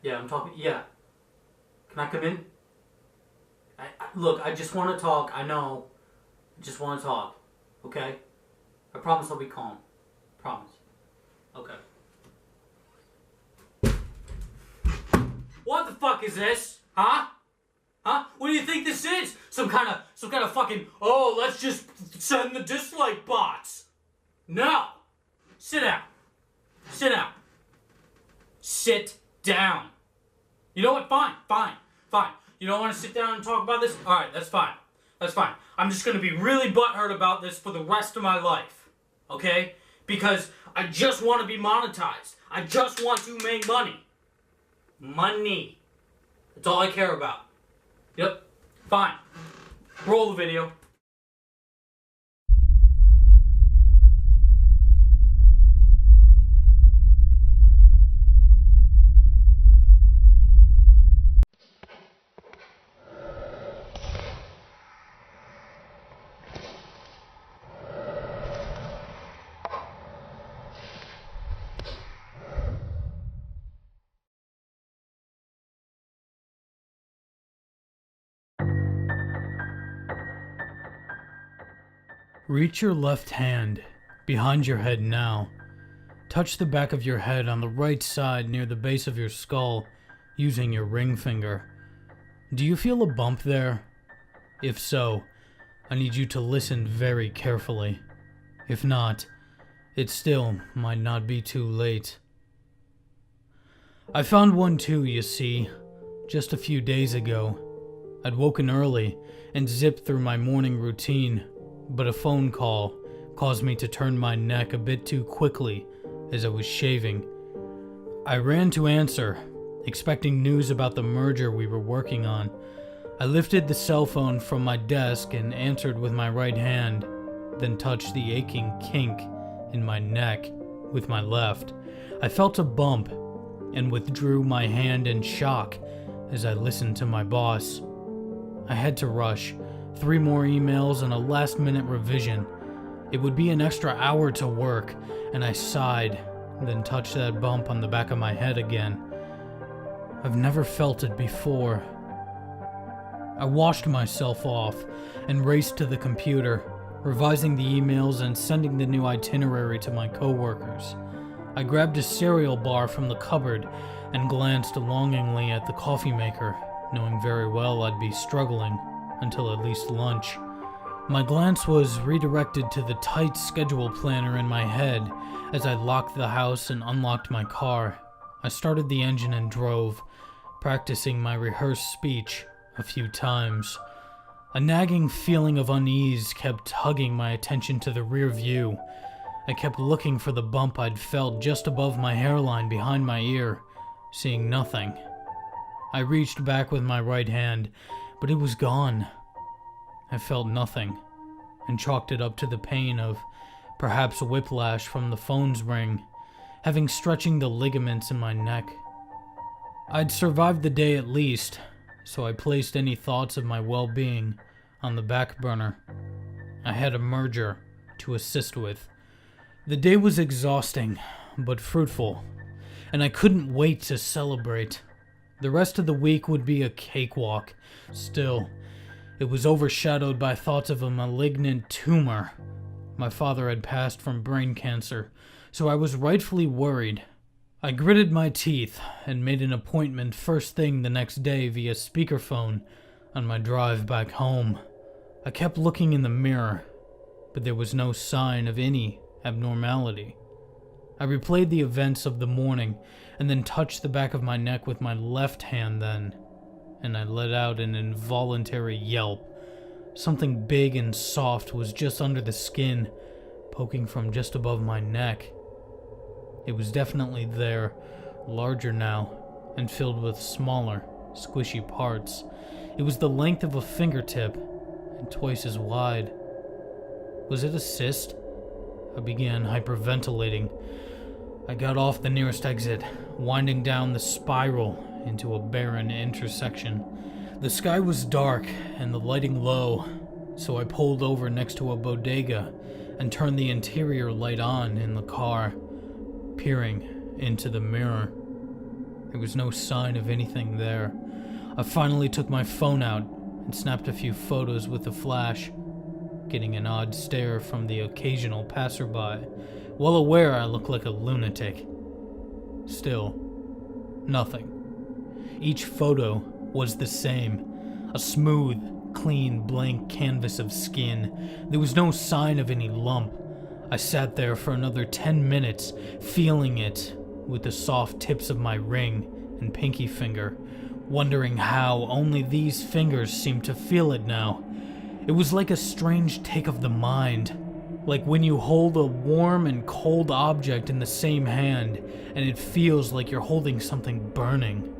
Yeah, I'm talking. Yeah. Can I come in? Look, I just want to talk. I know. I just want to talk. Okay? I promise I'll be calm. Promise. Okay. What the fuck is this? Huh? Huh? What do you think this is? Some kind of fucking, oh, let's just send the dislike bots. No. Sit down. Sit down. Sit down. You know what? Fine. You don't want to sit down and talk about this? Alright, that's fine. That's fine. I'm just going to be really butthurt about this for the rest of my life. Okay? Because I just want to be monetized. I just want to make money. Money. That's all I care about. Yep. Fine. Roll the video. Reach your left hand behind your head now. Touch the back of your head on the right side near the base of your skull using your ring finger. Do you feel a bump there? If so, I need you to listen very carefully. If not, it still might not be too late. I found one too, you see, just a few days ago. I'd woken early and zipped through my morning routine, but a phone call caused me to turn my neck a bit too quickly as I was shaving. I ran to answer, expecting news about the merger we were working on. I lifted the cell phone from my desk and answered with my right hand, then touched the aching kink in my neck with my left. I felt a bump and withdrew my hand in shock as I listened to my boss. I had to rush. 3 more emails and a last-minute revision. It would be an extra hour to work, and I sighed, then touched that bump on the back of my head again. I've never felt it before. I washed myself off and raced to the computer, revising the emails and sending the new itinerary to my coworkers. I grabbed a cereal bar from the cupboard and glanced longingly at the coffee maker, knowing very well I'd be struggling until at least lunch. My glance was redirected to the tight schedule planner in my head as I locked the house and unlocked my car. I started the engine and drove, practicing my rehearsed speech a few times. A nagging feeling of unease kept tugging my attention to the rear view. I kept looking for the bump I'd felt just above my hairline behind my ear, seeing nothing. I reached back with my right hand, but it was gone. I felt nothing, and chalked it up to the pain of perhaps whiplash from the phone's ring, having stretching the ligaments in my neck. I'd survived the day at least, so I placed any thoughts of my well-being on the back burner. I had a merger to assist with. The day was exhausting, but fruitful, and I couldn't wait to celebrate. The rest of the week would be a cakewalk. Still, it was overshadowed by thoughts of a malignant tumor. My father had passed from brain cancer, so I was rightfully worried. I gritted my teeth and made an appointment first thing the next day via speakerphone on my drive back home. I kept looking in the mirror, but there was no sign of any abnormality. I replayed the events of the morning and then touched the back of my neck with my left hand then, and I let out an involuntary yelp. Something big and soft was just under the skin, poking from just above my neck. It was definitely there, larger now, and filled with smaller, squishy parts. It was the length of a fingertip, and twice as wide. Was it a cyst? I began hyperventilating. I got off the nearest exit, winding down the spiral into a barren intersection. The sky was dark and the lighting low, so I pulled over next to a bodega and turned the interior light on in the car, peering into the mirror. There was no sign of anything there. I finally took my phone out and snapped a few photos with the flash, getting an odd stare from the occasional passerby, well aware I looked like a lunatic. Still, nothing. Each photo was the same, a smooth, clean, blank canvas of skin. There was no sign of any lump. I sat there for another 10 minutes, feeling it with the soft tips of my ring and pinky finger, wondering how only these fingers seemed to feel it now. It was like a strange take of the mind, like when you hold a warm and cold object in the same hand and it feels like you're holding something burning.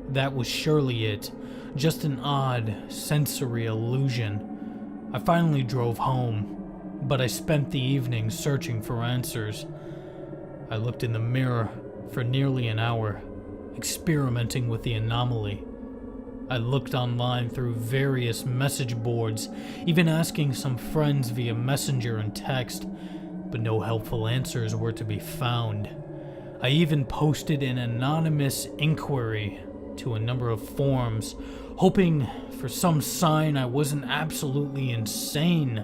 That was surely it, just an odd sensory illusion. I finally drove home, but I spent the evening searching for answers. I looked in the mirror for nearly an hour, experimenting with the anomaly. I looked online through various message boards, even asking some friends via messenger and text, but no helpful answers were to be found. I even posted an anonymous inquiry to a number of forums, hoping for some sign I wasn't absolutely insane.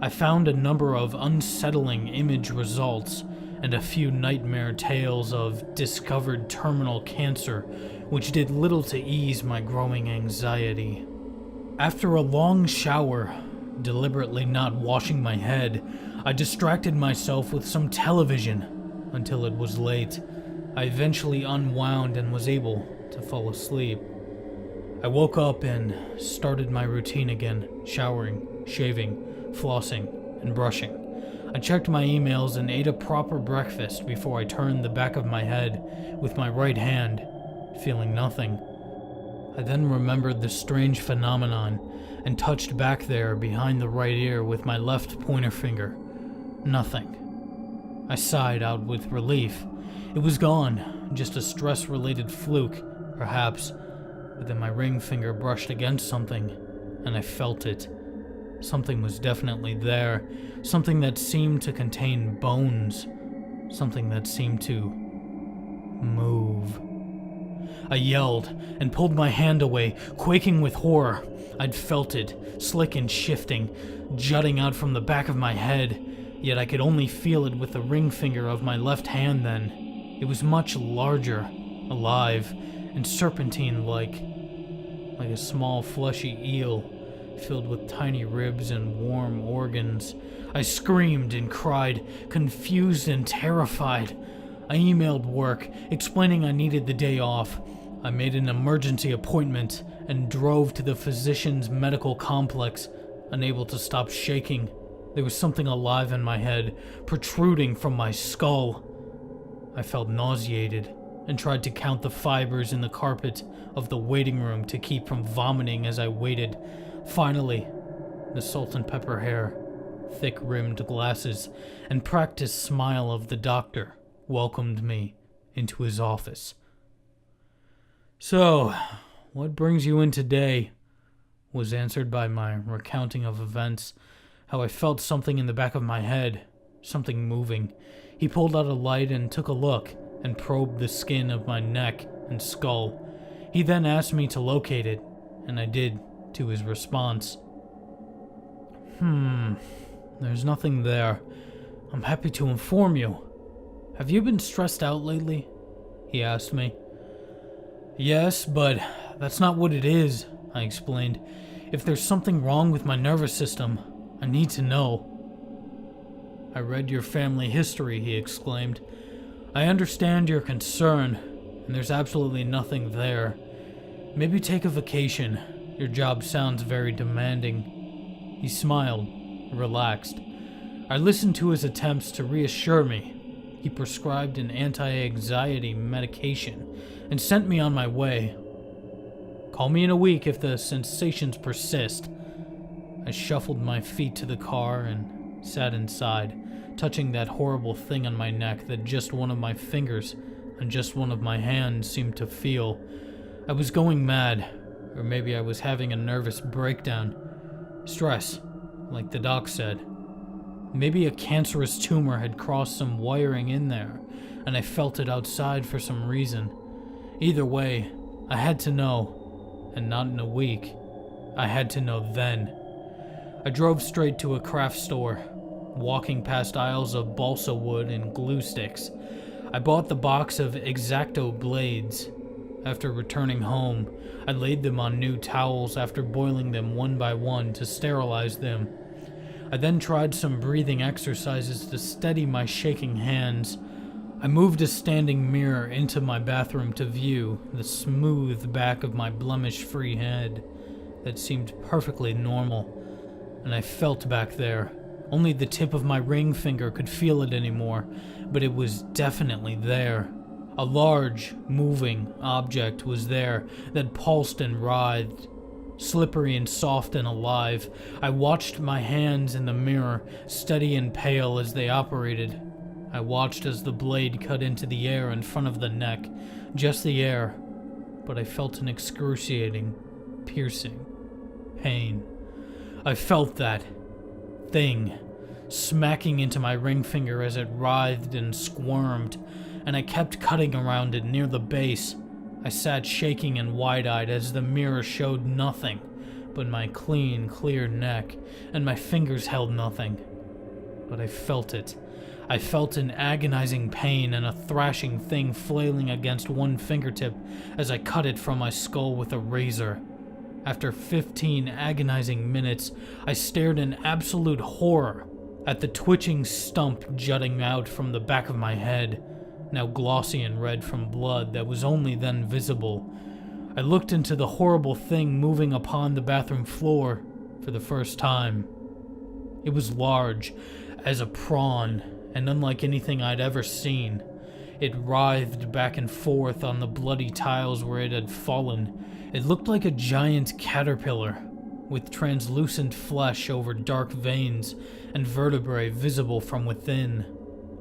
I found a number of unsettling image results and a few nightmare tales of discovered terminal cancer, which did little to ease my growing anxiety. After a long shower, deliberately not washing my head, I distracted myself with some television until it was late. I eventually unwound and was able to fall asleep. I woke up and started my routine again, showering, shaving, flossing, and brushing. I checked my emails and ate a proper breakfast before I turned the back of my head with my right hand, feeling nothing. I then remembered the strange phenomenon and touched back there behind the right ear with my left pointer finger. Nothing. I sighed out with relief. It was gone, just a stress-related fluke, perhaps, but then my ring finger brushed against something, and I felt it. Something was definitely there, something that seemed to contain bones, something that seemed to move. I yelled and pulled my hand away, quaking with horror. I'd felt it, slick and shifting, jutting out from the back of my head, yet I could only feel it with the ring finger of my left hand then. It was much larger, alive, and serpentine-like, like a small fleshy eel, filled with tiny ribs and warm organs. I screamed and cried, confused and terrified. I emailed work, explaining I needed the day off. I made an emergency appointment and drove to the physician's medical complex, unable to stop shaking. There was something alive in my head, protruding from my skull. I felt nauseated and tried to count the fibers in the carpet of the waiting room to keep from vomiting as I waited. Finally, the salt and pepper hair, thick-rimmed glasses, and practiced smile of the doctor welcomed me into his office. "So, what brings you in today?" was answered by my recounting of events, how I felt something in the back of my head, something moving. He pulled out a light and took a look, and probed the skin of my neck and skull. He then asked me to locate it, and I did, to his response. There's nothing there. I'm happy to inform you. Have you been stressed out lately?" he asked me. "Yes, but that's not what it is," I explained. "If there's something wrong with my nervous system, I need to know." "I read your family history," he exclaimed. "I understand your concern, and there's absolutely nothing there. Maybe take a vacation. Your job sounds very demanding." He smiled, relaxed. I listened to his attempts to reassure me. He prescribed an anti-anxiety medication and sent me on my way. "Call me in a week if the sensations persist." I shuffled my feet to the car and sat inside, touching that horrible thing on my neck that just one of my fingers and just one of my hands seemed to feel. I was going mad, or maybe I was having a nervous breakdown. Stress, like the doc said. Maybe a cancerous tumor had crossed some wiring in there, and I felt it outside for some reason. Either way, I had to know, and not in a week. I had to know then. I drove straight to a craft store, walking past aisles of balsa wood and glue sticks. I bought the box of X-Acto blades. After returning home, I laid them on new towels after boiling them one by one to sterilize them. I then tried some breathing exercises to steady my shaking hands. I moved a standing mirror into my bathroom to view the smooth back of my blemish-free head that seemed perfectly normal, and I felt back there. Only the tip of my ring finger could feel it anymore, but it was definitely there. A large, moving object was there that pulsed and writhed. Slippery and soft and alive, I watched my hands in the mirror, steady and pale as they operated. I watched as the blade cut into the air in front of the neck, just the air, but I felt an excruciating, piercing pain. I felt that thing smacking into my ring finger as it writhed and squirmed, and I kept cutting around it near the base. I sat shaking and wide-eyed as the mirror showed nothing but my clean, clear neck, and my fingers held nothing. But I felt it. I felt an agonizing pain and a thrashing thing flailing against one fingertip as I cut it from my skull with a razor. After 15 agonizing minutes, I stared in absolute horror at the twitching stump jutting out from the back of my head, now glossy and red from blood that was only then visible. I looked into the horrible thing moving upon the bathroom floor for the first time. It was large as a prawn and unlike anything I'd ever seen. It writhed back and forth on the bloody tiles where it had fallen. It looked like a giant caterpillar, with translucent flesh over dark veins and vertebrae visible from within.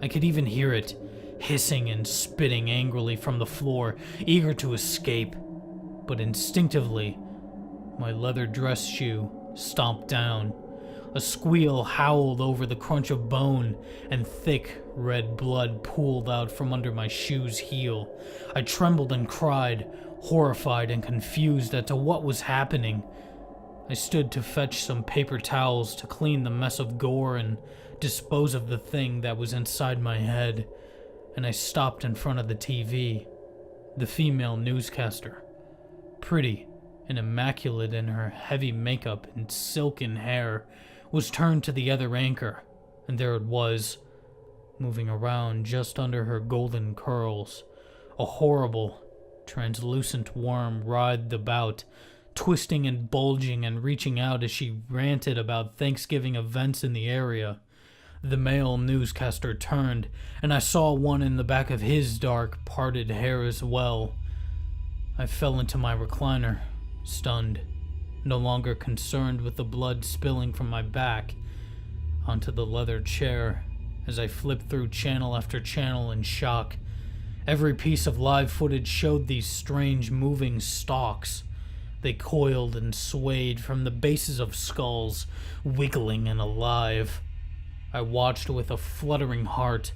I could even hear it, hissing and spitting angrily from the floor, eager to escape. But instinctively, my leather dress shoe stomped down. A squeal howled over the crunch of bone, and thick, red blood pooled out from under my shoe's heel. I trembled and cried, horrified and confused as to what was happening. I stood to fetch some paper towels to clean the mess of gore and dispose of the thing that was inside my head, and I stopped in front of the TV. The female newscaster, pretty and immaculate in her heavy makeup and silken hair, was turned to the other anchor, and there it was, moving around just under her golden curls. A horrible, translucent worm writhed about, twisting and bulging and reaching out as she ranted about Thanksgiving events in the area. The male newscaster turned, and I saw one in the back of his dark, parted hair as well. I fell into my recliner, stunned, no longer concerned with the blood spilling from my back onto the leather chair as I flipped through channel after channel in shock. Every piece of live footage showed these strange moving stalks. They coiled and swayed from the bases of skulls, wiggling and alive. I watched with a fluttering heart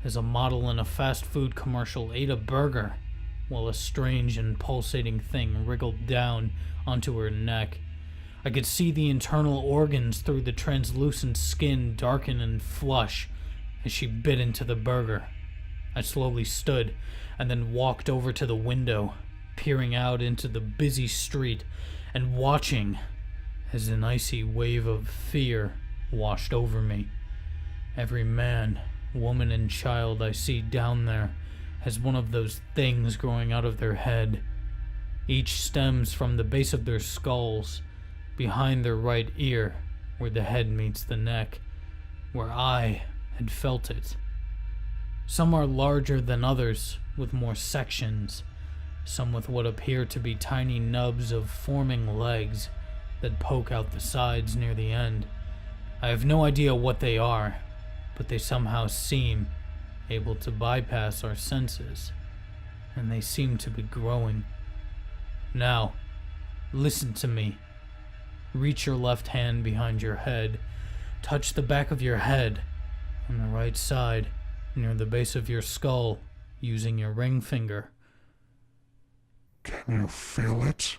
as a model in a fast food commercial ate a burger while a strange and pulsating thing wriggled down onto her neck. I could see the internal organs through the translucent skin darken and flush as she bit into the burger. I slowly stood and then walked over to the window, peering out into the busy street and watching as an icy wave of fear washed over me. Every man, woman, and child I see down there has one of those things growing out of their head. Each stems from the base of their skulls, behind their right ear, where the head meets the neck, where I had felt it. Some are larger than others, with more sections, some with what appear to be tiny nubs of forming legs that poke out the sides near the end. I have no idea what they are, but they somehow seem able to bypass our senses, and they seem to be growing. Now, listen to me. Reach your left hand behind your head, touch the back of your head on the right side near the base of your skull using your ring finger. Can you feel it?